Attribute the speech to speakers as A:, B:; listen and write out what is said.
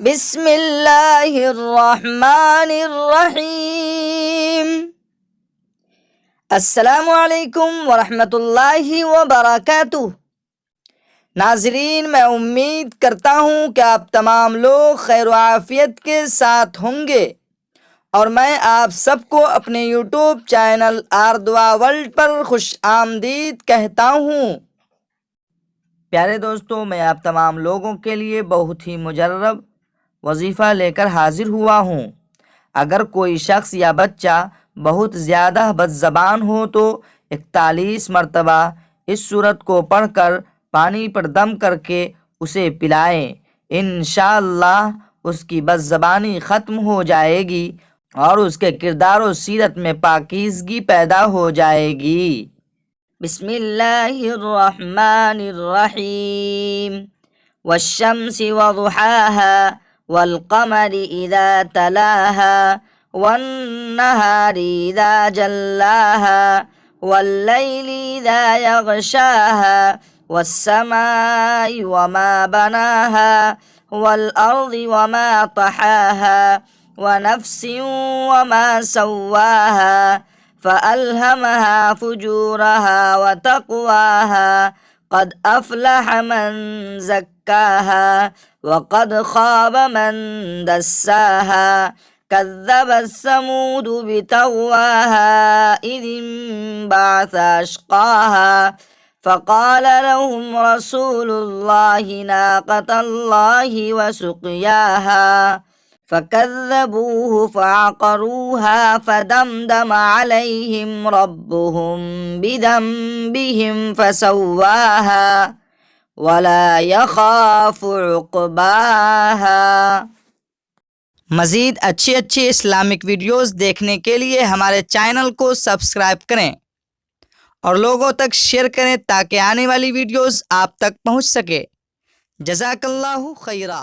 A: بسم اللہ الرحمن الرحیم۔ السلام علیکم ورحمۃ اللہ وبرکاتہ۔ ناظرین، میں امید کرتا ہوں کہ آپ تمام لوگ خیر و عافیت کے ساتھ ہوں گے، اور میں آپ سب کو اپنے یوٹیوب چینل آردعا ورلڈ پر خوش آمدید کہتا ہوں۔ پیارے دوستو، میں آپ تمام لوگوں کے لیے بہت ہی مجرب وظیفہ لے کر حاضر ہوا ہوں۔ اگر کوئی شخص یا بچہ بہت زیادہ بد زبان ہو تو 41 مرتبہ اس سورت کو پڑھ کر پانی پر دم کر کے اسے پلائیں۔ انشاءاللہ اس کی بد زبانی ختم ہو جائے گی اور اس کے کردار و سیرت میں پاکیزگی پیدا ہو جائے گی۔ بسم اللہ الرحمن الرحیم۔ والشمس وضحاها والقمر اذا تلاها والنهار اذا جلاها والليل اذا يغشاها والسماء وما بناها والأرض وما طحاها ونفس وما سواها فألهمها فجورها وتقواها قد أفلح من زكاها وقد خاب من دساها كذبت ثمود بطغواها إذ انبعث أشقاها فقال لهم رسول الله ناقة الله وسقياها فكذبوه فعقروها فدمدم عليهم ربهم بذنبهم فسواها ولا يخاف عقباها۔ مزید اچھی اسلامک ویڈیوز دیکھنے کے لیے ہمارے چینل کو سبسکرائب کریں اور لوگوں تک شیئر کریں تاکہ آنے والی ویڈیوز آپ تک پہنچ سکے۔ جزاک اللہ خیرہ۔